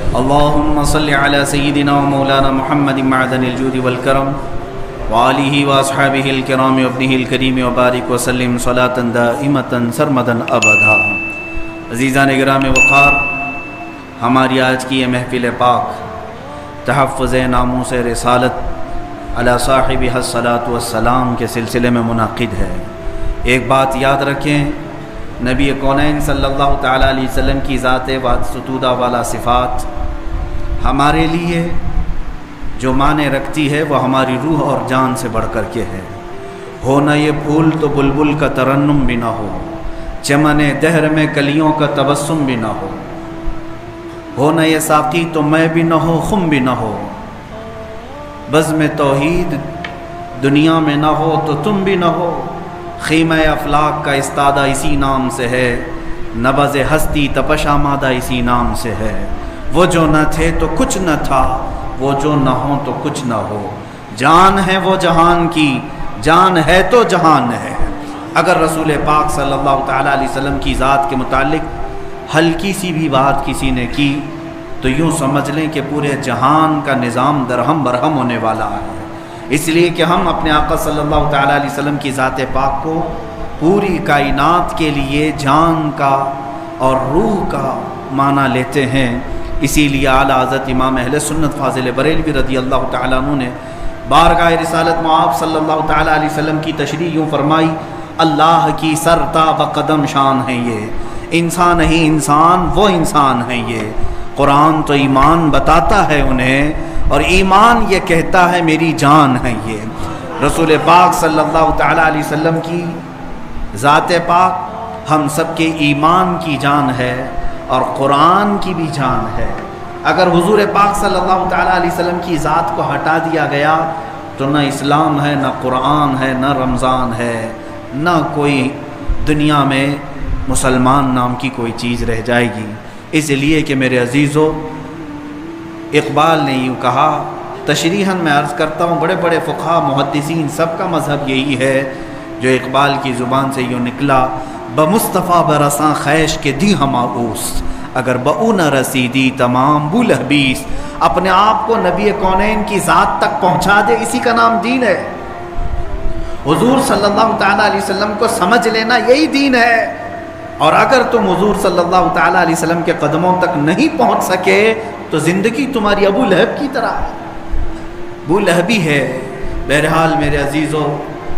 اللهم صل على سيدنا ومولانا محمد معدن الجود والكرم وآله وأصحابه الكرام وابنه الكريم وبارك وسلم صلاة دائمة سرمدا أبدا۔ عزیزان گرام وقار، ہماری آج کی یہ محفل پاک تحفظ ناموس رسالت علی صاحبہ الصلاۃ والسلام کے سلسلے میں منعقد ہے۔ ایک بات یاد رکھیں، نبی کونین صلی اللہ تعالیٰ علیہ وسلم کی ذات ستودہ والا صفات ہمارے لیے جو معنی رکھتی ہے وہ ہماری روح اور جان سے بڑھ کر کے ہے۔ ہو نہ یہ پھول تو بلبل کا ترنم بھی نہ ہو، چمن دہر میں کلیوں کا تبسم بھی نہ ہو نہ یہ ساقی تو میں بھی نہ ہو، خم بھی نہ ہو، بزم توحید دنیا میں نہ ہو تو تم بھی نہ ہو، خیمہ افلاک کا استادہ اسی نام سے ہے، نبض ہستی تپش آمادہ اسی نام سے ہے۔ وہ جو نہ تھے تو کچھ نہ تھا، وہ جو نہ ہو تو کچھ نہ ہو، جان ہے وہ جہان کی، جان ہے تو جہان ہے۔ اگر رسول پاک صلی اللہ تعالیٰ علیہ وسلم کی ذات کے متعلق ہلکی سی بھی بات کسی نے کی تو یوں سمجھ لیں کہ پورے جہان کا نظام درہم برہم ہونے والا ہے، اس لیے کہ ہم اپنے آقا صلی اللہ تعالیٰ علیہ وسلم کی ذات پاک کو پوری کائنات کے لیے جان کا اور روح کا معنی لیتے ہیں۔ اسی لیے اعلیٰ حضرت امام اہل سنت فاضل بریلوی رضی اللہ تعالیٰ عنہ نے بارگاہ رسالت معاب صلی اللہ تعالیٰ علیہ وسلم کی تشریح یوں فرمائی، اللہ کی سرتا و قدم شان ہے یہ، انسان ہی انسان وہ انسان ہے یہ، قرآن تو ایمان بتاتا ہے انہیں اور ایمان یہ کہتا ہے میری جان ہے یہ۔ رسول پاک صلی اللہ تعالیٰ علیہ وسلم کی ذات پاک ہم سب کے ایمان کی جان ہے اور قرآن کی بھی جان ہے۔ اگر حضور پاک صلی اللہ تعالیٰ علیہ وسلم کی ذات کو ہٹا دیا گیا تو نہ اسلام ہے، نہ قرآن ہے، نہ رمضان ہے، نہ کوئی دنیا میں مسلمان نام کی کوئی چیز رہ جائے گی۔ اس لیے کہ میرے عزیزو، اقبال نے یوں کہا، تشریحاً میں عرض کرتا ہوں، بڑے بڑے فقہا محدثین سب کا مذہب یہی ہے جو اقبال کی زبان سے یوں نکلا، بمصطفیٰ برساں خیش کے دی ہماؤس، اگر بہو نہ رسیدی تمام بو لہبیس۔ اپنے آپ کو نبی کونین کی ذات تک پہنچا دے، اسی کا نام دین ہے۔ حضور صلی اللہ تعالیٰ علیہ وسلم کو سمجھ لینا یہی دین ہے۔ اور اگر تم حضور صلی اللہ تعالیٰ علیہ وسلم کے قدموں تک نہیں پہنچ سکے تو زندگی تمہاری ابو لہب کی طرح ہے، ابو لہبی ہے۔ بہرحال میرے عزیزو،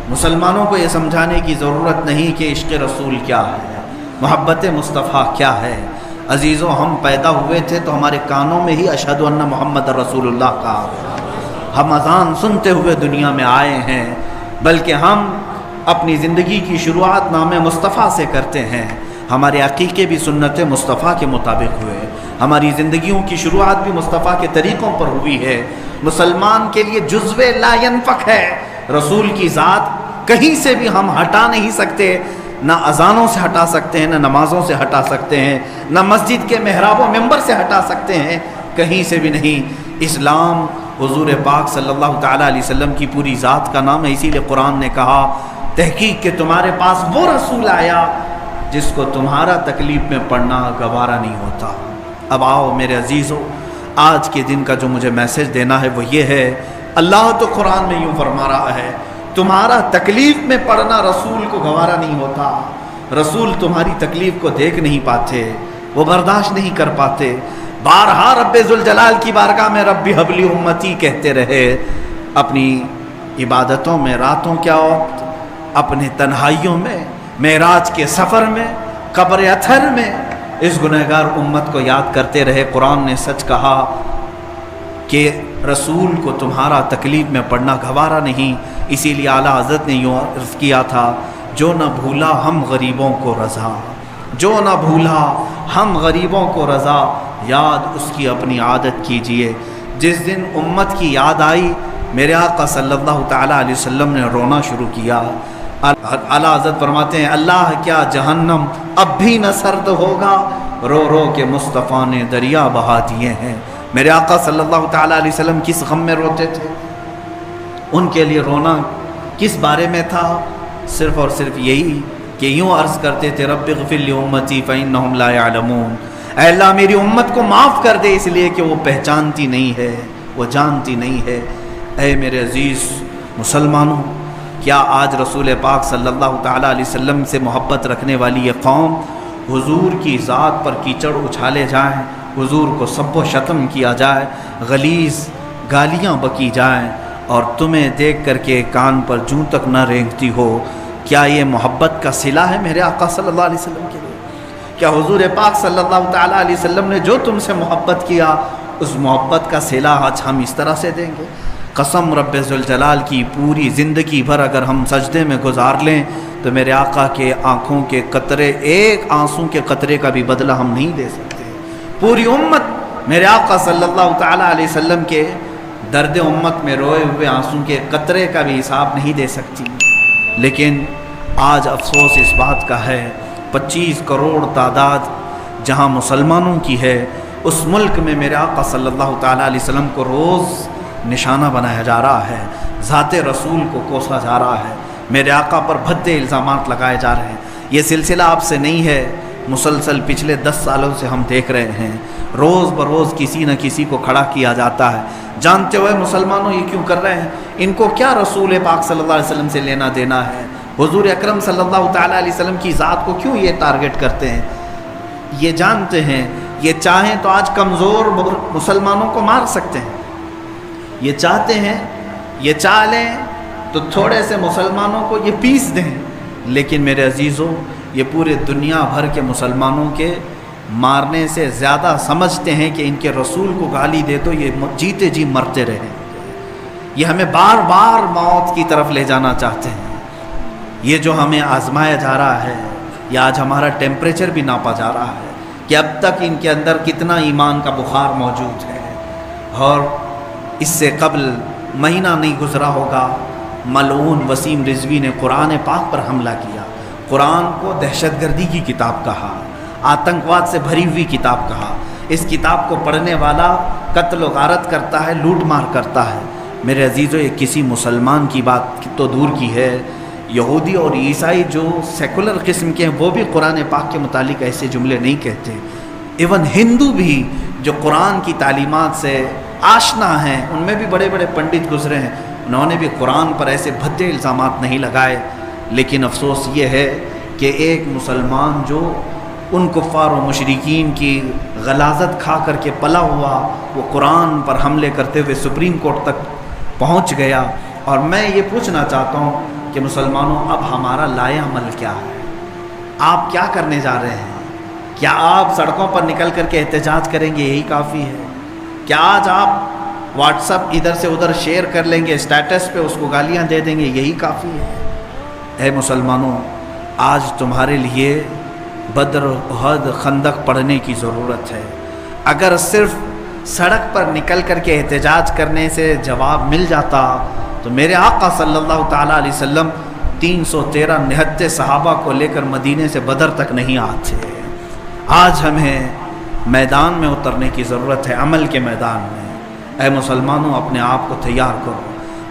مسلمانوں کو یہ سمجھانے کی ضرورت نہیں کہ عشق رسول کیا ہے، محبت مصطفیٰ کیا ہے۔ عزیزو، ہم پیدا ہوئے تھے تو ہمارے کانوں میں ہی اشہد ان محمد رسول اللہ کا، ہم اذان سنتے ہوئے دنیا میں آئے ہیں، بلکہ ہم اپنی زندگی کی شروعات نام مصطفیٰ سے کرتے ہیں۔ ہمارے عقیقے بھی سنت مصطفیٰ کے مطابق ہوئے، ہماری زندگیوں کی شروعات بھی مصطفیٰ کے طریقوں پر ہوئی ہے۔ مسلمان کے لیے جزو لا ینفک ہے، رسول کی ذات کہیں سے بھی ہم ہٹا نہیں سکتے، نہ اذانوں سے ہٹا سکتے ہیں، نہ نمازوں سے ہٹا سکتے ہیں، نہ مسجد کے محراب و ممبر سے ہٹا سکتے ہیں، کہیں سے بھی نہیں۔ اسلام حضور پاک صلی اللہ تعالیٰ علیہ وسلم کی پوری ذات کا نام ہے، اسی لیے قرآن نے کہا تحقیق کہ تمہارے پاس وہ رسول آیا جس کو تمہارا تکلیف میں پڑھنا گوارا نہیں ہوتا۔ اب آؤ میرے عزیزو، آج کے دن کا جو مجھے میسج دینا ہے وہ یہ ہے، اللہ تو قرآن میں یوں فرما رہا ہے، تمہارا تکلیف میں پڑھنا رسول کو گوارا نہیں ہوتا۔ رسول تمہاری تکلیف کو دیکھ نہیں پاتے، وہ برداشت نہیں کر پاتے۔ بارہا رب ذوالجلال کی بارگاہ میں رب حبلی امتی کہتے رہے، اپنی عبادتوں میں، راتوں کیا وقت، اپنے تنہائیوں میں، معراج کے سفر میں، قبر اطہر میں اس گنہگار امت کو یاد کرتے رہے۔ قرآن نے سچ کہا کہ رسول کو تمہارا تکلیف میں پڑھنا گوارا نہیں، اسی لیے اعلیٰ حضرت نے یوں عرض کیا تھا، جو نہ بھولا ہم غریبوں کو رضا، جو نہ بھولا ہم غریبوں کو رضا، یاد اس کی اپنی عادت کیجئے۔ جس دن امت کی یاد آئی، میرے آقا صلی اللہ تعالیٰ علیہ وسلم نے رونا شروع کیا۔ اعلیٰ حضرت فرماتے ہیں، اللہ کیا جہنم اب بھی نہ سرد ہوگا، رو رو کے مصطفیٰ نے دریا بہا دیے ہیں۔ میرے آقا صلی اللہ تعالیٰ علیہ وسلم کس غم میں روتے تھے؟ ان کے لیے رونا کس بارے میں تھا؟ صرف اور صرف یہی کہ یوں عرض کرتے تھے، رب اغفر لی امتی فانہم لا یعلمون، اے اللہ میری امت کو معاف کر دے، اس لیے کہ وہ پہچانتی نہیں ہے، وہ جانتی نہیں ہے۔ اے میرے عزیز مسلمانوں، کیا آج رسول پاک صلی اللہ تعالیٰ علیہ وسلم سے محبت رکھنے والی یہ قوم حضور کی ذات پر کیچڑ اچھالے جائیں، حضور کو سب و شتم کیا جائے، غلیظ گالیاں بکی جائیں، اور تمہیں دیکھ کر کے کان پر جوں تک نہ رینگتی ہو؟ کیا یہ محبت کا صلہ ہے میرے آقا صلی اللہ علیہ وسلم کے لیے؟ کیا حضور پاک صلی اللہ تعالیٰ علیہ وسلم نے جو تم سے محبت کیا، اس محبت کا صلہ آج ہم اس طرح سے دیں گے؟ قسم رب ذوالجلال کی، پوری زندگی بھر اگر ہم سجدے میں گزار لیں تو میرے آقا کے آنکھوں کے قطرے، ایک آنسوں کے قطرے کا بھی بدلہ ہم نہیں دے سکتے۔ پوری امت میرے آقا صلی اللہ تعالیٰ علیہ وسلم کے درد امت میں روئے ہوئے آنسوں کے قطرے کا بھی حساب نہیں دے سکتی۔ لیکن آج افسوس اس بات کا ہے، 25 کروڑ تعداد جہاں مسلمانوں کی ہے، اس ملک میں میرے آقا صلی اللہ تعالیٰ علیہ وسلم کو روز نشانہ بنایا جا رہا ہے، ذات رسول کو کوسا جا رہا ہے، میرے آقا پر بھدے الزامات لگائے جا رہے ہیں۔ یہ سلسلہ آپ سے نہیں ہے، مسلسل پچھلے 10 سالوں سے ہم دیکھ رہے ہیں، روز بروز کسی نہ کسی کو کھڑا کیا جاتا ہے۔ جانتے ہوئے مسلمانوں یہ کیوں کر رہے ہیں؟ ان کو کیا رسول پاک صلی اللہ علیہ وسلم سے لینا دینا ہے؟ حضور اکرم صلی اللہ تعالیٰ علیہ وسلم کی ذات کو کیوں یہ ٹارگٹ کرتے ہیں؟ یہ جانتے ہیں، یہ چاہیں تو آج کمزور مسلمانوں کو مار سکتے ہیں، یہ چاہتے ہیں، یہ چاہ لیں تو تھوڑے سے مسلمانوں کو یہ پیس دیں، لیکن میرے عزیزوں یہ پورے دنیا بھر کے مسلمانوں کے مارنے سے زیادہ سمجھتے ہیں کہ ان کے رسول کو گالی دے تو یہ جیتے جی مرتے رہیں۔ یہ ہمیں بار بار موت کی طرف لے جانا چاہتے ہیں۔ یہ جو ہمیں آزمایا جا رہا ہے، یا آج ہمارا ٹیمپریچر بھی ناپا جا رہا ہے کہ اب تک ان کے اندر کتنا ایمان کا بخار موجود ہے۔ اور اس سے قبل مہینہ نہیں گزرا ہوگا، ملعون وسیم رضوی نے قرآن پاک پر حملہ کیا، قرآن کو دہشت گردی کی کتاب کہا، آتنکواد سے بھری ہوئی کتاب کہا۔ اس کتاب کو پڑھنے والا قتل و غارت کرتا ہے، لوٹ مار کرتا ہے۔ میرے عزیزوں، یہ کسی مسلمان کی بات تو دور کی ہے، یہودی اور عیسائی جو سیکولر قسم کے ہیں وہ بھی قرآن پاک کے متعلق ایسے جملے نہیں کہتے۔ ایون ہندو بھی جو قرآن کی تعلیمات سے آشنا ہیں، ان میں بھی بڑے بڑے پنڈت گزرے ہیں، انہوں نے بھی قرآن پر ایسے بھدے الزامات نہیں لگائے۔ لیکن افسوس یہ ہے کہ ایک مسلمان جو ان کفار و مشرکین کی غلاظت کھا کر کے پلا ہوا، وہ قرآن پر حملے کرتے ہوئے سپریم کورٹ تک پہنچ گیا۔ اور میں یہ پوچھنا چاہتا ہوں کہ مسلمانوں، اب ہمارا لائے عمل کیا ہے؟ آپ کیا کرنے جا رہے ہیں؟ کیا آپ سڑکوں پر نکل کر کے احتجاج کریں گے یہی کافی ہے؟ کیا آج آپ واٹس ایپ ادھر سے ادھر شیئر کر لیں گے، اسٹیٹس پہ اس کو گالیاں دے دیں گے یہی کافی ہے؟ اے مسلمانوں، آج تمہارے لیے بدر، احد، خندق پڑھنے کی ضرورت ہے۔ اگر صرف سڑک پر نکل کر کے احتجاج کرنے سے جواب مل جاتا تو میرے آقا صلی اللہ تعالیٰ علیہ وسلم 313 نہتے صحابہ کو لے کر مدینے سے بدر تک نہیں آتے۔ آج ہمیں میدان میں اترنے کی ضرورت ہے، عمل کے میدان میں۔ اے مسلمانوں، اپنے آپ کو تیار کرو۔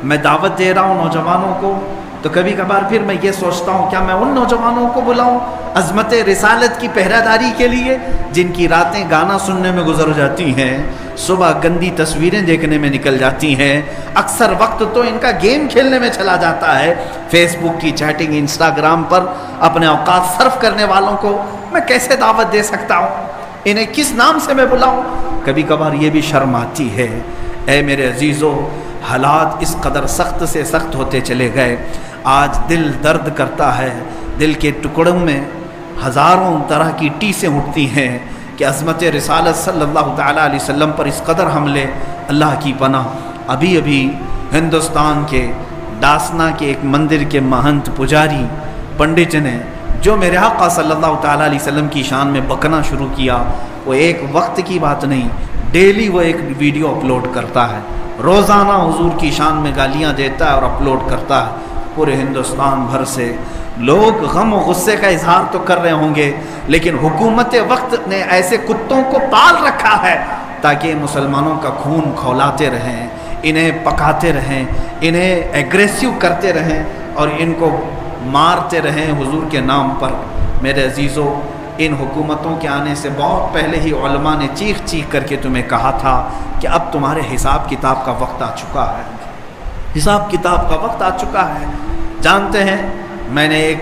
میں دعوت دے رہا ہوں نوجوانوں کو، تو کبھی کبھار پھر میں یہ سوچتا ہوں کیا میں ان نوجوانوں کو بلاؤں عظمت رسالت کی پہرہ داری کے لیے، جن کی راتیں گانا سننے میں گزر جاتی ہیں، صبح گندی تصویریں دیکھنے میں نکل جاتی ہیں، اکثر وقت تو ان کا گیم کھیلنے میں چلا جاتا ہے، فیس بک کی چیٹنگ، انسٹاگرام پر اپنے اوقات صرف کرنے والوں کو میں کیسے دعوت دے سکتا ہوں؟ انہیں کس نام سے میں بلاؤں؟ کبھی کبھار یہ بھی شرم آتی ہے۔ اے میرے عزیزو، حالات اس قدر سخت سے سخت ہوتے چلے گئے، آج دل درد کرتا ہے، دل کے ٹکڑوں میں ہزاروں طرح کی ٹیسیں اٹھتی ہیں کہ عظمت رسالت صلی اللہ تعالیٰ علیہ وسلم پر اس قدر حملے۔ اللہ کی پناہ، ابھی ہندوستان کے ڈاسنا کے ایک مندر کے مہنت پجاری پنڈت نے جو میرے آقا صلی اللہ تعالیٰ علیہ وسلم کی شان میں بکنا شروع کیا، وہ ایک وقت کی بات نہیں، ڈیلی وہ ایک ویڈیو اپلوڈ کرتا ہے، روزانہ حضور کی شان میں گالیاں دیتا ہے اور اپلوڈ کرتا ہے۔ پورے ہندوستان بھر سے لوگ غم و غصے کا اظہار تو کر رہے ہوں گے، لیکن حکومت وقت نے ایسے کتوں کو پال رکھا ہے تاکہ مسلمانوں کا خون کھولاتے رہیں، انہیں پکاتے رہیں، انہیں ایگریسو کرتے رہیں اور ان کو مارتے رہیں حضور کے نام پر۔ میرے عزیزو، ان حکومتوں کے آنے سے بہت پہلے ہی علماء نے چیخ چیخ کر کے تمہیں کہا تھا کہ اب تمہارے حساب کتاب کا وقت آ چکا ہے، حساب کتاب کا وقت آ چکا ہے۔ جانتے ہیں میں نے ایک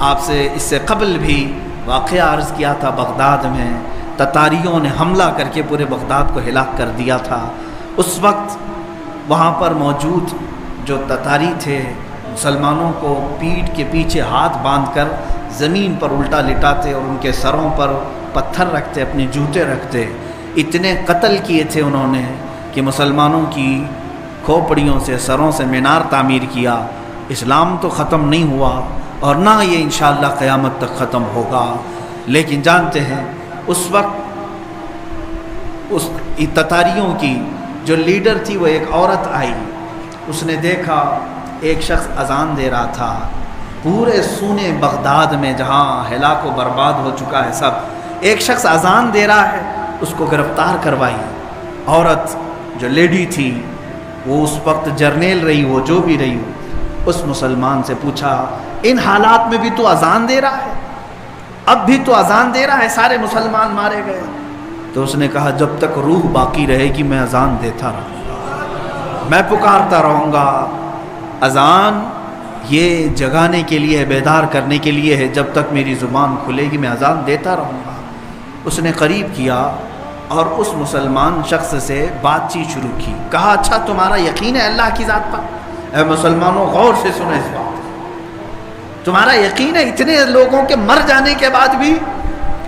آپ سے اس سے قبل بھی واقعہ عرض کیا تھا، بغداد میں تتاریوں نے حملہ کر کے پورے بغداد کو ہلاک کر دیا تھا۔ اس وقت وہاں پر موجود جو تتاری تھے مسلمانوں کو پیٹھ کے پیچھے ہاتھ باندھ کر زمین پر الٹا لٹاتے اور ان کے سروں پر پتھر رکھتے، اپنے جوتے رکھتے۔ اتنے قتل کیے تھے انہوں نے کہ مسلمانوں کی کھوپڑیوں سے، سروں سے مینار تعمیر کیا۔ اسلام تو ختم نہیں ہوا اور نہ یہ انشاءاللہ قیامت تک ختم ہوگا، لیکن جانتے ہیں اس وقت اس تتاریوں کی جو لیڈر تھی وہ ایک عورت آئی، اس نے دیکھا ایک شخص اذان دے رہا تھا پورے سونے بغداد میں جہاں ہلاک و برباد ہو چکا ہے سب، ایک شخص اذان دے رہا ہے، اس کو گرفتار کروائی۔ عورت جو لیڈی تھی وہ اس وقت جرنیل رہی ہو، جو بھی رہی ہو، اس مسلمان سے پوچھا ان حالات میں بھی تو اذان دے رہا ہے؟ اب بھی تو اذان دے رہا ہے؟ سارے مسلمان مارے گئے۔ تو اس نے کہا جب تک روح باقی رہے گی میں اذان دیتا رہوں گا، میں پکارتا رہوں گا۔ اذان یہ جگانے کے لیے ہے، بیدار کرنے کے لیے ہے، جب تک میری زبان کھلے گی میں اذان دیتا رہوں گا۔ اس نے قریب کیا اور اس مسلمان شخص سے بات چیت شروع کی، کہا اچھا تمہارا یقین ہے اللہ کی ذات پر؟ اے مسلمانوں غور سے سنو اس بات، تمہارا یقین ہے اتنے لوگوں کے مر جانے کے بعد بھی؟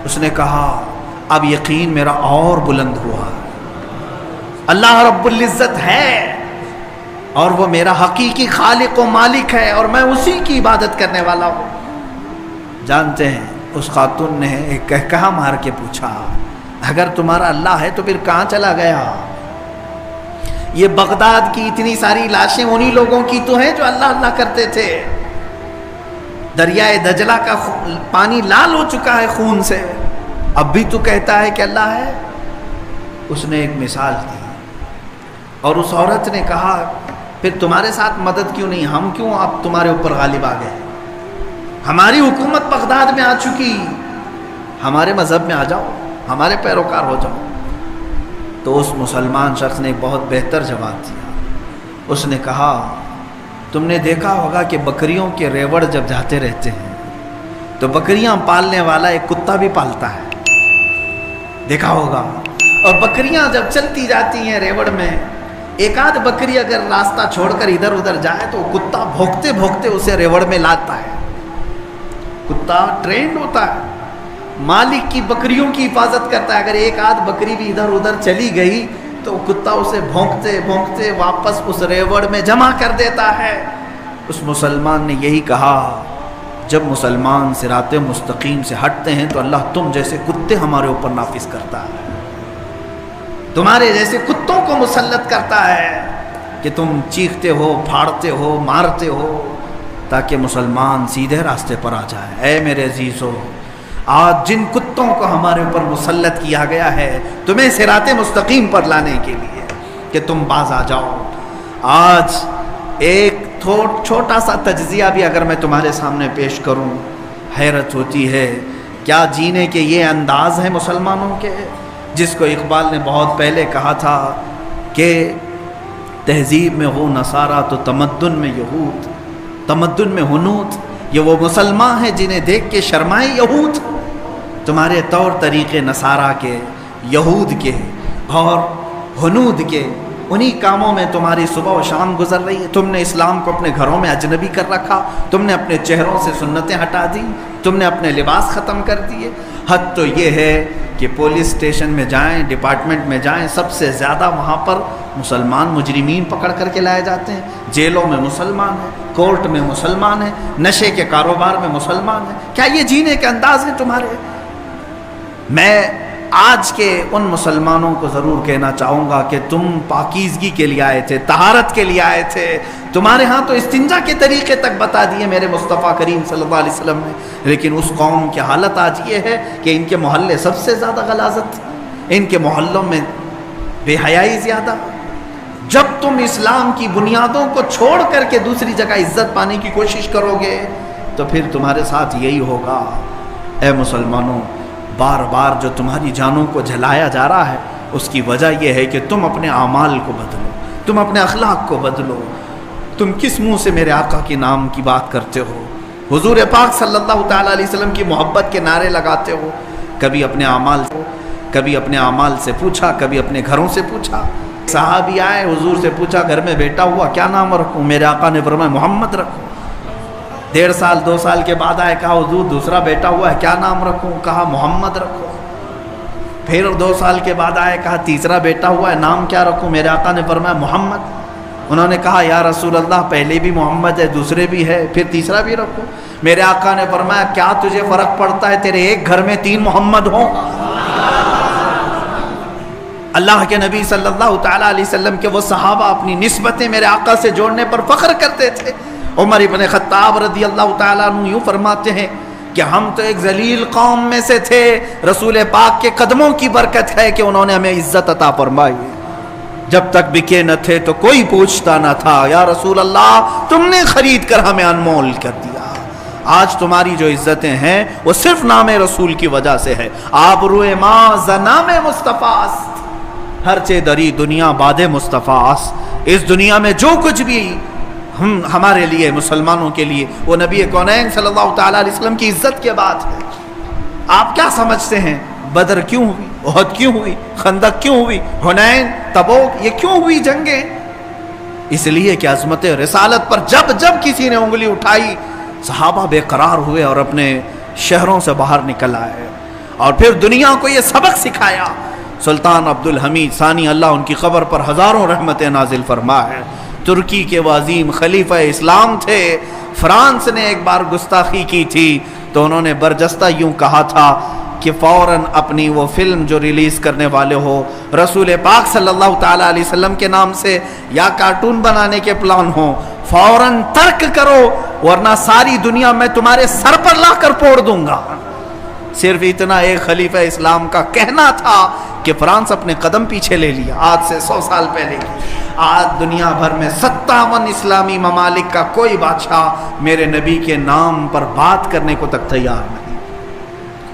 اس نے کہا اب یقین میرا اور بلند ہوا، اللہ رب العزت ہے اور وہ میرا حقیقی خالق و مالک ہے اور میں اسی کی عبادت کرنے والا ہوں۔ جانتے ہیں اس خاتون نے ایک کہکہا مار کے پوچھا اگر تمہارا اللہ ہے تو پھر کہاں چلا گیا؟ یہ بغداد کی اتنی ساری لاشیں انہی لوگوں کی تو ہیں جو اللہ اللہ کرتے تھے۔ دریائے دجلہ کا پانی لال ہو چکا ہے خون سے، اب بھی تو کہتا ہے کہ اللہ ہے؟ اس نے ایک مثال دی اور اس عورت نے کہا پھر تمہارے ساتھ مدد کیوں نہیں؟ ہم کیوں اب تمہارے اوپر غالب آ گئے؟ ہماری حکومت بغداد میں آ چکی، ہمارے مذہب میں آ جاؤ، ہمارے پیروکار ہو جاؤ۔ تو اس مسلمان شخص نے ایک بہت بہتر جواب دیا، اس نے کہا تم نے دیکھا ہوگا کہ بکریوں کے ریوڑ جب جاتے رہتے ہیں تو بکریاں پالنے والا ایک کتا بھی پالتا ہے، دیکھا ہوگا، اور بکریاں جب چلتی جاتی ہیں ریوڑ میں، ایک آدھ بکری اگر راستہ چھوڑ کر ادھر ادھر جائے تو کتا بھونکتے بھونکتے اسے ریوڑ میں لاتا ہے۔ کتا ٹرینڈ ہوتا ہے، مالک کی بکریوں کی حفاظت کرتا ہے، اگر ایک آدھ بکری بھی ادھر ادھر چلی گئی تو کتا اسے بھونکتے بھونکتے واپس اس ریوڑ میں جمع کر دیتا ہے۔ اس مسلمان نے یہی کہا جب مسلمان صراط مستقیم سے ہٹتے ہیں تو اللہ تم جیسے کتے ہمارے اوپر نافذ کرتا ہے، تمہارے جیسے کتوں کو مسلط کرتا ہے کہ تم چیختے ہو، پھاڑتے ہو، مارتے ہو تاکہ مسلمان سیدھے راستے پر آ جائے۔ اے میرے عزیزو، آج جن کتوں کو ہمارے اوپر مسلط کیا گیا ہے تمہیں صراط مستقیم پر لانے کے لیے کہ تم باز آ جاؤ۔ آج ایک چھوٹا سا تجزیہ بھی اگر میں تمہارے سامنے پیش کروں، حیرت ہوتی ہے کیا جینے کے یہ انداز ہیں مسلمانوں کے، جس کو اقبال نے بہت پہلے کہا تھا کہ تہذیب میں ہو نصارہ تو تمدن میں یہود، تمدن میں ہنود، یہ وہ مسلمان ہیں جنہیں دیکھ کے شرمائے یہود۔ تمہارے طور طریقے نصارہ کے، یہود کے اور ہنود کے، انہی کاموں میں تمہاری صبح و شام گزر رہی ہے۔ تم نے اسلام کو اپنے گھروں میں اجنبی کر رکھا، تم نے اپنے چہروں سے سنتیں ہٹا دی، تم نے اپنے لباس ختم کر دیے۔ حد تو یہ ہے کہ پولیس اسٹیشن میں جائیں، ڈپارٹمنٹ میں جائیں، سب سے زیادہ وہاں پر مسلمان مجرمین پکڑ کر کے لائے جاتے ہیں، جیلوں میں مسلمان ہیں، کورٹ میں مسلمان ہیں، نشے کے کاروبار میں مسلمان ہیں۔ کیا یہ جینے کے انداز ہیں تمہارے؟ میں آج کے ان مسلمانوں کو ضرور کہنا چاہوں گا کہ تم پاکیزگی کے لیے آئے تھے، طہارت کے لیے آئے تھے، تمہارے ہاں تو استنجا کے طریقے تک بتا دیے میرے مصطفیٰ کریم صلی اللہ علیہ وسلم نے، لیکن اس قوم کی حالت آج یہ ہے کہ ان کے محلے سب سے زیادہ غلاظت، ان کے محلوں میں بے حیائی زیادہ۔ جب تم اسلام کی بنیادوں کو چھوڑ کر کے دوسری جگہ عزت پانے کی کوشش کرو گے تو پھر تمہارے ساتھ یہی ہوگا۔ اے مسلمانوں، بار بار جو تمہاری جانوں کو جلایا جا رہا ہے اس کی وجہ یہ ہے کہ تم اپنے اعمال کو بدلو، تم اپنے اخلاق کو بدلو۔ تم کس منہ سے میرے آقا کے نام کی بات کرتے ہو، حضور پاک صلی اللہ تعالیٰ علیہ وسلم کی محبت کے نعرے لگاتے ہو؟ کبھی اپنے اعمال سے پوچھا، کبھی اپنے گھروں سے پوچھا؟ صحابی آئے حضور سے پوچھا گھر میں بیٹا ہوا کیا نام رکھوں؟ میرے آقا نے فرمایا محمد رکھو۔ 1.5 سال 2 سال کے بعد آئے، کہا حضور دوسرا بیٹا ہوا ہے کیا نام رکھوں؟ کہا محمد رکھو۔ پھر 2 سال کے بعد آئے، کہا تیسرا بیٹا ہوا ہے نام کیا رکھوں؟ میرے آقا نے فرمایا محمد۔ انہوں نے کہا یا رسول اللہ پہلے بھی محمد ہے دوسرے بھی ہے پھر تیسرا بھی رکھو؟ میرے آقا نے فرمایا کیا تجھے فرق پڑتا ہے تیرے ایک گھر میں 3 محمد ہوں؟ اللہ کے نبی صلی اللہ تعالیٰ علیہ وسلم کے وہ صحابہ اپنی نسبتیں میرے آقا سے جوڑنے پر فخر کرتے تھے۔ عمر ابن خطاب رضی اللہ تعالیٰ عنہ یوں فرماتے ہیں کہ ہم تو ایک ذلیل قوم میں سے تھے، رسول پاک کے قدموں کی برکت ہے کہ انہوں نے ہمیں عزت عطا فرمائی۔ جب تک بکے نہ تھے تو کوئی پوچھتا نہ تھا، یا رسول اللہ تم نے خرید کر ہمیں انمول کر دیا۔ آج تمہاری جو عزتیں ہیں وہ صرف نام رسول کی وجہ سے ہے۔ آبروئے ماں ز نام مصطفیٰ است، ہر چے دری دنیا باد مصطفیٰ است۔ اس دنیا میں جو کچھ بھی ہمارے لیے مسلمانوں کے لیے وہ نبی کونین صلی اللہ تعالیٰ علیہ وسلم کی عزت کے بات ہے۔ آپ کیا سمجھتے ہیں بدر کیوں ہوئی، احد کیوں ہوئی، خندق کیوں ہوئی، حنین، تبوک، یہ کیوں ہوئی جنگیں؟ اس لیے کہ عظمت رسالت پر جب کسی نے انگلی اٹھائی صحابہ بے قرار ہوئے اور اپنے شہروں سے باہر نکل آئے، اور پھر دنیا کو یہ سبق سکھایا۔ سلطان عبدالحمید ثانی اللہ ان کی قبر پر ہزاروں رحمتیں نازل فرمائے، ترکی کے وہ عظیم خلیفہ اسلام تھے۔ فرانس نے ایک بار گستاخی کی تھی تو انہوں نے برجستہ یوں کہا تھا کہ فوراً اپنی وہ فلم جو ریلیز کرنے والے ہو رسول پاک صلی اللہ تعالیٰ علیہ وسلم کے نام سے یا کارٹون بنانے کے پلان ہوں، فوراً ترک کرو ورنہ ساری دنیا میں تمہارے سر پر لا کر پھوڑ دوں گا۔ صرف اتنا ایک خلیفہ اسلام کا کہنا تھا کہ فرانس اپنے قدم پیچھے لے لیا، آج سے 100 سال پہلے کی۔ آج دنیا بھر میں 57 اسلامی ممالک کا کوئی بادشاہ میرے نبی کے نام پر بات کرنے کو تک تیار نہیں۔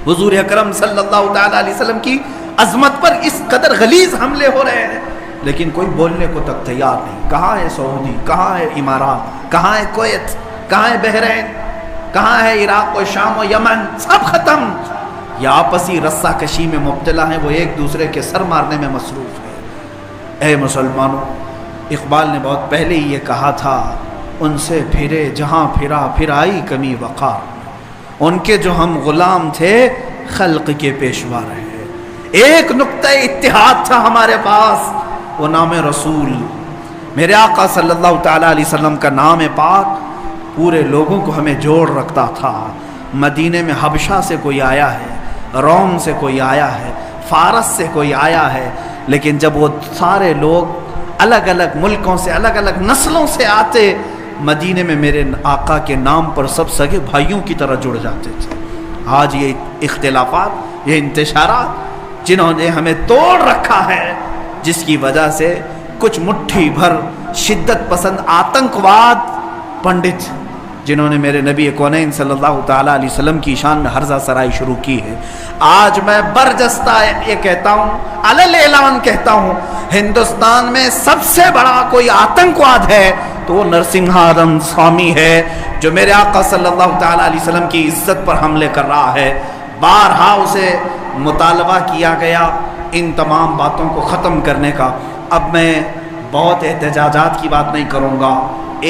حضور اکرم صلی اللہ تعالیٰ علیہ وسلم کی عظمت پر اس قدر غلیظ حملے ہو رہے ہیں لیکن کوئی بولنے کو تک تیار نہیں۔ کہاں ہے سعودی، کہاں ہے امارات، کہاں ہے کویت، کہاں ہے بحرین، کہاں ہے عراق و شام و یمن؟ سب ختم۔ یہ آپسی رسہ کشی میں مبتلا ہیں، وہ ایک دوسرے کے سر مارنے میں مصروف ہیں۔ اے مسلمانوں، اقبال نے بہت پہلے ہی یہ کہا تھا، ان سے پھرے جہاں پھرا پھر آئی کمی وقار، ان کے جو ہم غلام تھے خلق کے پیشوا رہے۔ ایک نقطہ اتحاد تھا ہمارے پاس، وہ نام رسول، میرے آقا صلی اللہ تعالیٰ علیہ وسلم کا نام پاک پورے لوگوں کو ہمیں جوڑ رکھتا تھا۔ مدینے میں حبشہ سے کوئی آیا ہے، روم سے کوئی آیا ہے، فارس سے کوئی آیا ہے، لیکن جب وہ سارے لوگ الگ الگ ملکوں سے الگ الگ نسلوں سے آتے، مدینے میں میرے آقا کے نام پر سب سگے بھائیوں کی طرح جڑ جاتے تھے۔ آج یہ اختلافات، یہ انتشارات جنہوں نے ہمیں توڑ رکھا ہے، جس کی وجہ سے کچھ مٹھی بھر شدت پسند آتنکواد پنڈت جنہوں نے میرے نبی کونین صلی اللہ تعالیٰ علیہ وسلم کی شان میں ہرزہ سرائی شروع کی ہے۔ آج میں برجستہ یہ کہتا ہوں، علل اعلان کہتا ہوں، ہندوستان میں سب سے بڑا کوئی آتنکواد ہے تو وہ نرسنگھارم سوامی ہے، جو میرے آقا صلی اللہ تعالیٰ علیہ وسلم کی عزت پر حملے کر رہا ہے۔ بارہا اسے مطالبہ کیا گیا ان تمام باتوں کو ختم کرنے کا۔ اب میں بہت احتجاجات کی بات نہیں کروں گا،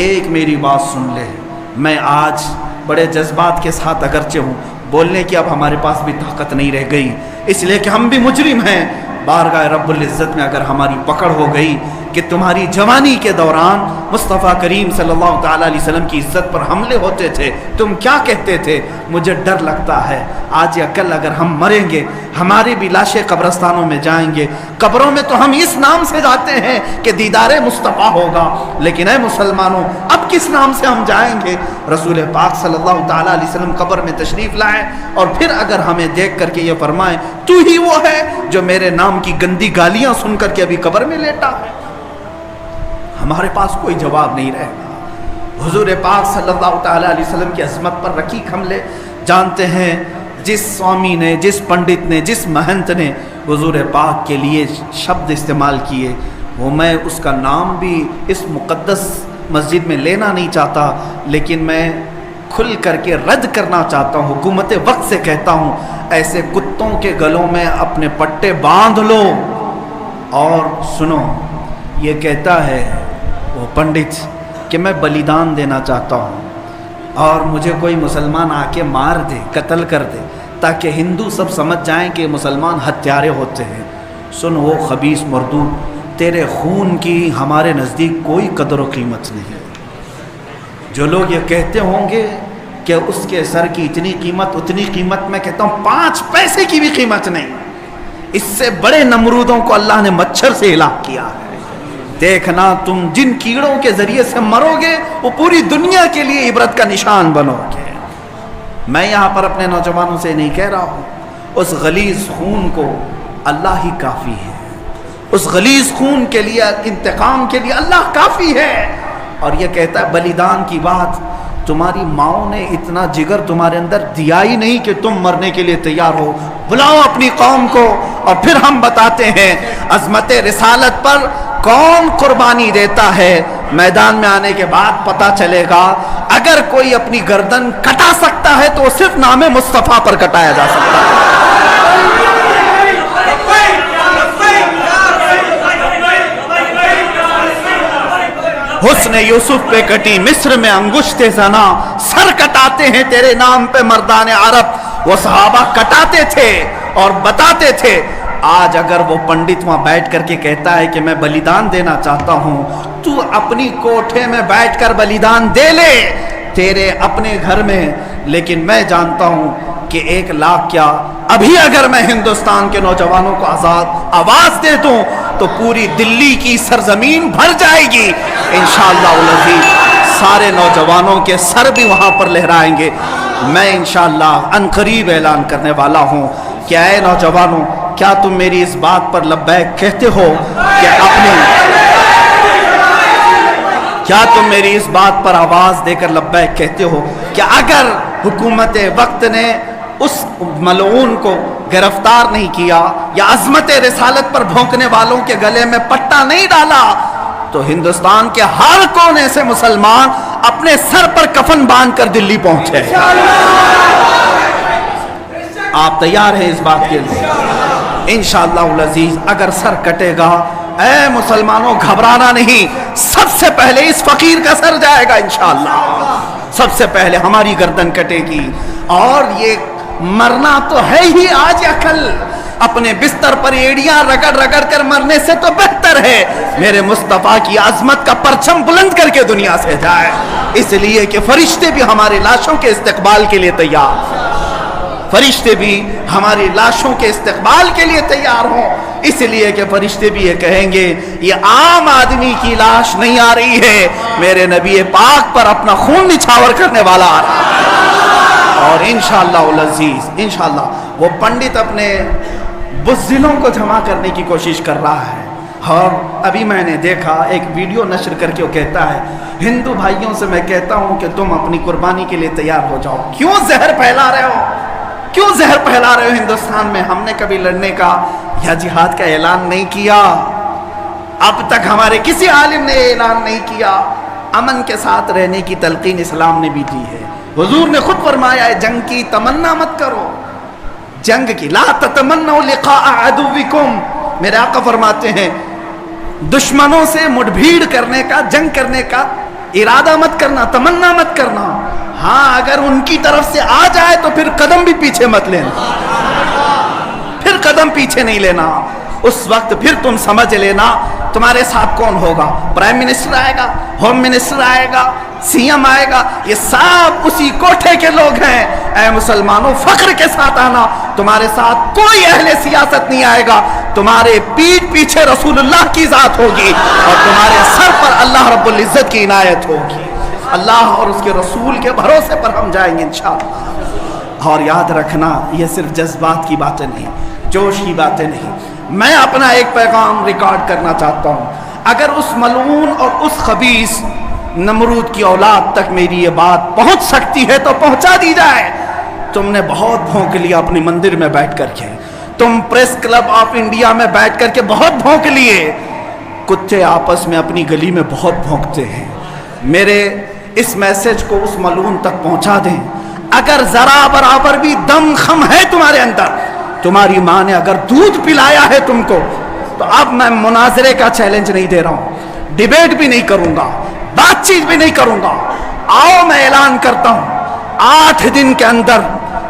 ایک میری بات سن لے۔ میں آج بڑے جذبات کے ساتھ اگرچہ ہوں، بولنے کی اب ہمارے پاس بھی طاقت نہیں رہ گئی، اس لیے کہ ہم بھی مجرم ہیں۔ بارگاہ رب العزت میں اگر ہماری پکڑ ہو گئی کہ تمہاری جوانی کے دوران مصطفیٰ کریم صلی اللہ تعالیٰ علیہ وسلم کی عزت پر حملے ہوتے تھے، تم کیا کہتے تھے، مجھے ڈر لگتا ہے آج یا کل اگر ہم مریں گے، ہماری بھی لاشیں قبرستانوں میں جائیں گے۔ قبروں میں تو ہم اس نام سے جاتے ہیں کہ دیدار مصطفیٰ ہوگا، لیکن اے مسلمانوں اب کس نام سے ہم جائیں گے؟ رسول پاک صلی اللہ تعالیٰ علیہ وسلم قبر میں تشریف لائیں اور پھر اگر ہمیں دیکھ کر کے یہ فرمائیں تو ہی وہ ہے جو میرے نام کی گندی گالیاں سن کر کے ابھی قبر میں لیٹا ہے، ہمارے پاس کوئی جواب نہیں رہے گا۔ حضور پاک صلی اللہ تعالیٰ علیہ وسلم کی عظمت پر رقیق حملے جانتے ہیں، جس سوامی نے، جس پنڈت نے، جس مہنت نے حضور پاک کے لیے شبد استعمال کیے، وہ میں اس کا نام بھی اس مقدس مسجد میں لینا نہیں چاہتا، لیکن میں کھل کر کے رد کرنا چاہتا ہوں، حکومت وقت سے کہتا ہوں، ایسے کتوں کے گلوں میں اپنے پٹے باندھ لو۔ اور سنو، یہ کہتا ہے وہ پنڈت کہ میں بلیدان دینا چاہتا ہوں اور مجھے کوئی مسلمان آ کے مار دے، قتل کر دے، تاکہ ہندو سب سمجھ جائیں کہ مسلمان ہتھیارے ہوتے ہیں۔ سن وہ خبیث مردود، تیرے خون کی ہمارے نزدیک کوئی قدر و قیمت نہیں۔ جو لوگ یہ کہتے ہوں گے کہ اس کے سر کی اتنی قیمت، اتنی قیمت، میں کہتا ہوں 5 پیسے کی بھی قیمت نہیں۔ اس سے بڑے نمرودوں کو اللہ نے مچھر سے ہلاک کیا ہے۔ دیکھنا تم جن کیڑوں کے ذریعے سے مرو گے وہ پوری دنیا کے لیے عبرت کا نشان بنو گے۔ میں یہاں پر اپنے نوجوانوں سے نہیں کہہ رہا ہوں، اس غلیظ خون کو اللہ ہی کافی ہے، اس غلیظ خون کے لیے، انتقام کے لیے اللہ کافی ہے۔ اور یہ کہتا ہے بلیدان کی بات، تمہاری ماؤں نے اتنا جگر تمہارے اندر دیا ہی نہیں کہ تم مرنے کے لیے تیار ہو۔ بلاؤ اپنی قوم کو اور پھر ہم بتاتے ہیں عظمت رسالت پر کون قربانی دیتا ہے۔ میدان میں آنے کے بعد پتہ چلے گا، اگر کوئی اپنی گردن کٹا سکتا ہے تو صرف نام مصطفیٰ پر کٹایا جا سکتا ہے۔ حسن یوسف پہ کٹی مصر میں انگشت زنا، سر کٹاتے ہیں تیرے نام پہ مردان عرب۔ وہ صحابہ کٹاتے تھے اور بتاتے تھے۔ آج اگر وہ پنڈت وہاں بیٹھ کر کے کہتا ہے کہ میں بلیدان دینا چاہتا ہوں، تو اپنی کوٹھے میں بیٹھ کر بلیدان دے لے، تیرے اپنے گھر میں، لیکن میں جانتا ہوں کہ 1 لاکھ کیا، ابھی اگر میں ہندوستان کے نوجوانوں کو آواز دے دوں تو پوری دلی کی سرزمین بھر جائے گی انشاءاللہ العزیز۔ سارے نوجوانوں کے سر بھی وہاں پر لہرائیں گے۔ میں انشاءاللہ عنقریب اعلان کرنے والا ہوں کہ اے نوجوانوں، کیا تم میری اس بات پر لبیک کہتے ہو کہ کیا تم میری اس بات پر آواز دے کر لبیک کہتے ہو کہ اگر حکومت وقت نے اس ملعون کو گرفتار نہیں کیا یا عظمت رسالت پر بھونکنے والوں کے گلے میں پٹا نہیں ڈالا تو ہندوستان کے ہر کونے سے مسلمان اپنے سر پر کفن باندھ کر دلی پہنچے؟ آپ تیار ہیں اس بات کے لیے؟ انشاءاللہ العزیز اگر سر کٹے گا، اے مسلمانوں گھبرانا نہیں، سب سے پہلے اس فقیر کا سر جائے گا انشاءاللہ، سب سے پہلے ہماری گردن کٹے گی۔ اور یہ مرنا تو ہے ہی آج یا کل، اپنے بستر پر ایڑیاں رگڑ رگڑ کر مرنے سے تو بہتر ہے میرے مصطفیٰ کی عظمت کا پرچم بلند کر کے دنیا سے جائے، اس لیے کہ فرشتے بھی ہماری لاشوں کے استقبال کے لیے تیار، فرشتے بھی ہماری لاشوں کے استقبال کے لیے تیار ہوں، اس لیے کہ فرشتے بھی یہ کہیں گے یہ عام آدمی کی لاش نہیں آ رہی ہے، میرے نبی پاک پر اپنا خون نچھاور کرنے والا آ رہا ہے۔ اور انشاءاللہ العزیز انشاءاللہ وہ پنڈت اپنے بزدلوں کو جمع کرنے کی کوشش کر رہا ہے۔ اور ابھی میں نے دیکھا ایک ویڈیو نشر کر کے وہ کہتا ہے ہندو بھائیوں سے میں کہتا ہوں کہ تم اپنی قربانی کے لیے تیار ہو جاؤ، کیوں زہر پھیلا رہے ہو، کیوں زہر پھیلا رہے ہو ہندوستان میں؟ ہم نے کبھی لڑنے کا یا جہاد کا اعلان نہیں کیا، اب تک ہمارے کسی عالم نے اعلان نہیں کیا۔ امن کے ساتھ رہنے کی تلقین اسلام نے بھی دی ہے، حضور نے خود فرمایا ہے جنگ کی تمنا مت کرو، جنگ کی لا تتمنوا لقاء عدوکم، میرے آقا فرماتے ہیں دشمنوں سے مٹ بھیڑ کرنے کا، جنگ کرنے کا ارادہ مت کرنا، تمنا مت کرنا، ہاں اگر ان کی طرف سے آ جائے تو پھر قدم بھی پیچھے مت لینا، پھر قدم پیچھے نہیں لینا، اس وقت پھر تم سمجھ لینا تمہارے ساتھ کون ہوگا، پرائم منسٹر آئے گا، ہوم منسٹر آئے گا، سی ایم آئے گا، یہ سب اسی کوٹھے کے لوگ ہیں۔ اے مسلمانوں فخر کے ساتھ آنا، تمہارے ساتھ کوئی اہل سیاست نہیں آئے گا، تمہارے پیٹھ پیچھے رسول اللہ کی ذات ہوگی اور تمہارے سر پر اللہ رب العزت کی عنایت ہوگی، اللہ اور اس کے رسول کے بھروسے پر ہم جائیں گے انشاءاللہ۔ اور یاد رکھنا یہ صرف جذبات کی باتیں نہیں، جوش کی باتیں نہیں، میں اپنا ایک پیغام ریکارڈ کرنا چاہتا ہوں، اگر اس ملعون اور اس خبیث نمرود کی اولاد تک میری یہ بات پہنچ سکتی ہے تو پہنچا دی جائے۔ تم نے بہت بھونک لیا اپنی مندر میں بیٹھ کر کے، تم پریس کلب آف انڈیا میں بیٹھ کر کے بہت بھونک لیے، کتے آپس میں اپنی گلی میں بہت بھونکتے ہیں۔ میرے اس میسج کو اس ملعون تک پہنچا دیں، اگر ذرا برابر بھی دم خم ہے تمہارے اندر، تمہاری ماں نے اگر دودھ پلایا ہے تم کو، تو اب میں مناظرے کا چیلنج نہیں دے رہا ہوں، ڈیبیٹ بھی نہیں کروں گا، بات چیت بھی نہیں کروں گا۔ آؤ میں اعلان کرتا ہوں، 8 دن کے اندر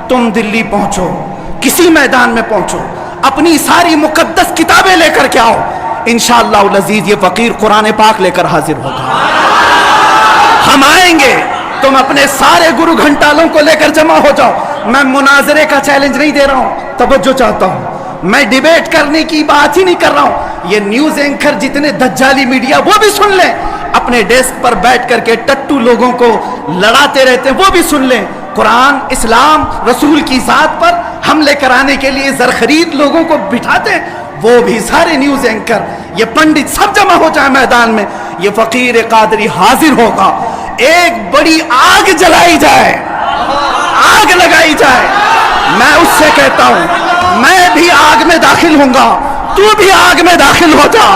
تم دلی پہنچو، کسی میدان میں پہنچو، اپنی ساری مقدس کتابیں لے کر کے آؤ، انشاءاللہ العزیز یہ فقیر قرآن پاک لے کر حاضر ہوگا۔ ہم آئیں گے، تم اپنے سارے گرو گھنٹالوں کو لے کر جمع ہو جاؤ۔ میں مناظرے کا چیلنج نہیں دے رہا ہوں، توجہ چاہتا ہوں، میں ڈیبیٹ کرنے کی بات ہی نہیں کر رہا ہوں۔ یہ نیوز اینکر جتنے دجالی میڈیا وہ بھی سن لیں، اپنے ڈیسک پر بیٹھ کر کے ٹٹو لوگوں کو لڑاتے رہتے ہیں وہ بھی سن لیں۔ قرآن، اسلام، رسول کی ذات پر حملے کرانے کے لیے زرخرید لوگوں کو بٹھاتے ہیں، وہ بھی سارے نیوز اینکر، یہ پنڈت سب جمع ہو جائیں میدان میں، یہ فقیر قادری حاضر ہوگا، ایک بڑی آگ جلائی جائے، آگ لگائی جائے۔ میں اس سے کہتا ہوں میں بھی آگ میں داخل ہوں گا، تو بھی آگ میں داخل ہو جا،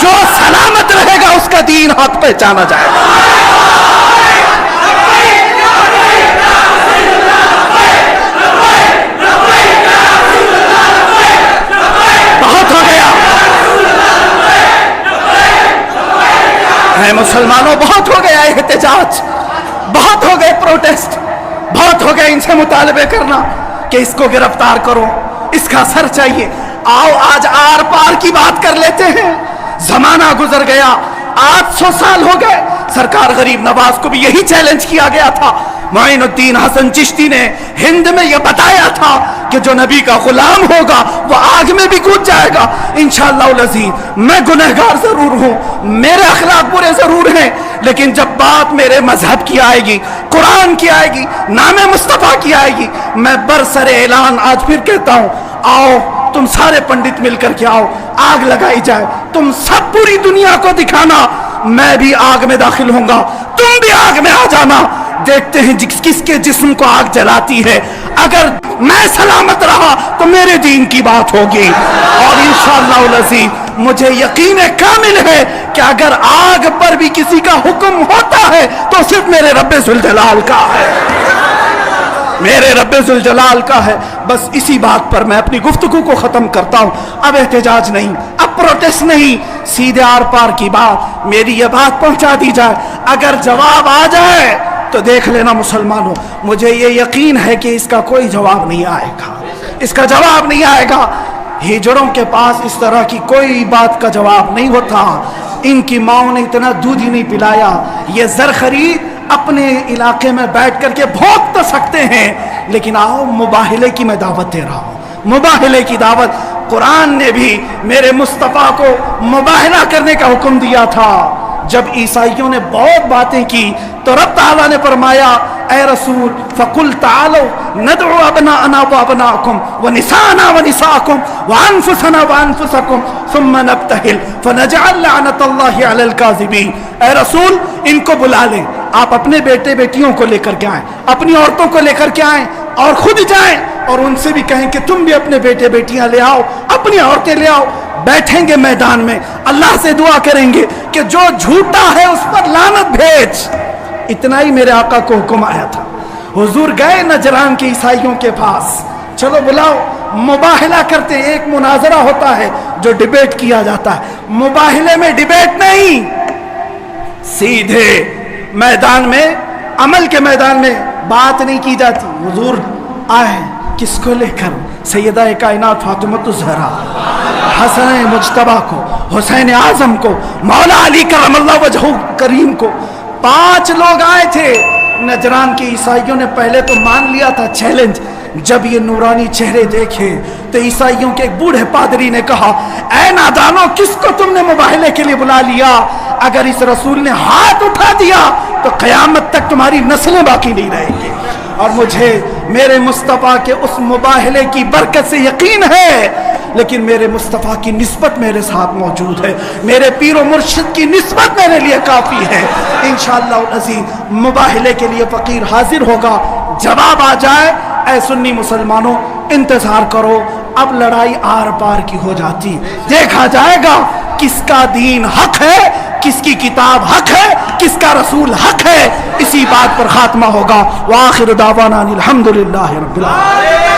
جو سلامت رہے گا اس کا دین حق پہچانا جائے گا۔ بہت ہو گیا اے مسلمانوں، بہت ہو گیا احتجاج، بہت ہو گئے پروٹیسٹ، بہت ہو گئے ان سے مطالبے کرنا کہ اس کو گرفتار کرو، اس کا سر چاہیے۔ آؤ آج آر پار کی بات کر لیتے ہیں۔ زمانہ گزر گیا، 800 سال ہو گئے، سرکار غریب نواز کو بھی یہی چیلنج کیا گیا تھا۔ معین الدین حسن چشتی نے ہند میں یہ بتایا تھا کہ جو نبی کا غلام ہوگا وہ آگ میں بھی کود جائے گا۔ انشاءاللہ العزیز میں گنہگار ضرور ہوں، میرے اخلاق برے ضرور ہیں، لیکن جب بات میرے مذہب کی آئے گی، قرآن کی آئے گی، نام مصطفیٰ کی آئے گی، میں برسر اعلان آج پھر کہتا ہوں، آؤ تم سارے پنڈت مل کر کے آؤ، آگ لگائی جائے، تم سب پوری دنیا کو دکھانا میں بھی آگ میں داخل ہوں گا، تم بھی آگ میں آ جانا، دیکھتے ہیں کس کے جسم کو آگ جلاتی ہے۔ اگر میں سلامت رہا تو میرے دین کی بات ہوگی، اور انشاءاللہ العزیز مجھے یقین کامل ہے کہ اگر آگ پر بھی کسی کا حکم ہوتا ہے تو صرف میرے رب ذوالجلال کا ہے، میرے رب ذوالجلال کا ہے۔ بس اسی بات پر میں اپنی گفتگو کو ختم کرتا ہوں۔ اب احتجاج نہیں، اب پروٹیسٹ نہیں، سیدھے آر پار کی بات، میری یہ بات پہنچا دی جائے، اگر جواب آ جائے تو دیکھ لینا مسلمانوں، مجھے یہ یقین ہے کہ اس کا کوئی جواب نہیں آئے گا، اس کا جواب نہیں آئے گا۔ ہجڑوں کے پاس اس طرح کی کوئی بات کا جواب نہیں ہوتا، ان کی ماں نے اتنا دودھ ہی نہیں پلایا۔ یہ زرخرید اپنے علاقے میں بیٹھ کر کے بھونک تو سکتے ہیں، لیکن آؤ مباہلے کی میں دعوت دے رہا ہوں، مباہلے کی دعوت۔ قرآن نے بھی میرے مصطفیٰ کو مباہلہ کرنے کا حکم دیا تھا۔ جب عیسائیوں نے بہت باتیں کی تو رب تعالیٰ نے فرمایا اے رسول فَقُلْ تَعَالَوْا نَدْعُ أَبْنَاءَنَا وَأَبْنَاءَكُمْ وَنِسَاءَنَا وَنِسَاءَكُمْ وَأَنفُسَنَا وَأَنفُسَكُمْ ثُمَّ نَبْتَهِلْ فَنَجْعَلْ لَعْنَةَ اللَّهِ عَلَى الْكَاذِبِينَ۔ اے رسول ان کو بلا لیں، آپ اپنے بیٹے بیٹیوں کو لے کر کے آئیں، اپنی عورتوں کو لے کر کے آئیں، اور خود جائیں اور ان سے بھی کہیں کہ تم بھی اپنے بیٹے بیٹیاں لے آؤ، اپنی عورتیں لے آؤ، بیٹھیں گے میدان میں، اللہ سے دعا کریں گے کہ جو جھوٹا ہے اس پر لعنت بھیج۔ اتنا ہی میرے آقا کو حکم آیا تھا۔ حضور گئے نجران کے عیسائیوں کے پاس، چلو بلاؤ، مباہلہ کرتے، ایک مناظرہ ہوتا ہے جو ڈیبیٹ کیا جاتا ہے، مباہلے میں ڈیبیٹ نہیں، سیدھے میدان میں، عمل کے میدان میں بات نہیں کی جاتی۔ حضور آئے کس کو لے کر؟ سیدہ کائنات فاطمہ الزہرا، حسن مجتبیٰ کو، حسین اعظم کو، مولا علی کرم اللہ وجہہ کریم کو، 5 لوگ آئے تھے۔ نجران کے عیسائیوں نے پہلے تو مان لیا تھا چیلنج، جب یہ نورانی چہرے دیکھے تو عیسائیوں کے ایک بوڑھے پادری نے کہا اے نادانو، کس کو تم نے مباہلے کے لیے بلا لیا؟ اگر اس رسول نے ہاتھ اٹھا دیا تو قیامت تک تمہاری نسلیں باقی نہیں رہیں گی۔ اور مجھے میرے مصطفیٰ کے اس مباہلے کی برکت سے یقین ہے، لیکن میرے مصطفیٰ کی نسبت میرے ساتھ موجود ہے، میرے پیر و مرشد کی نسبت میرے لیے کافی ہے۔ انشاءاللہ العزیز مباہلے کے لیے فقیر حاضر ہوگا، جواب آ جائے اے سنی مسلمانوں انتظار کرو، اب لڑائی آر پار کی ہو جاتی، دیکھا جائے گا کس کا دین حق ہے، کس کی کتاب حق ہے، کس کا رسول حق ہے، اسی بات پر خاتمہ ہوگا۔ وآخر دعوانا الحمدللہ رب العالمین۔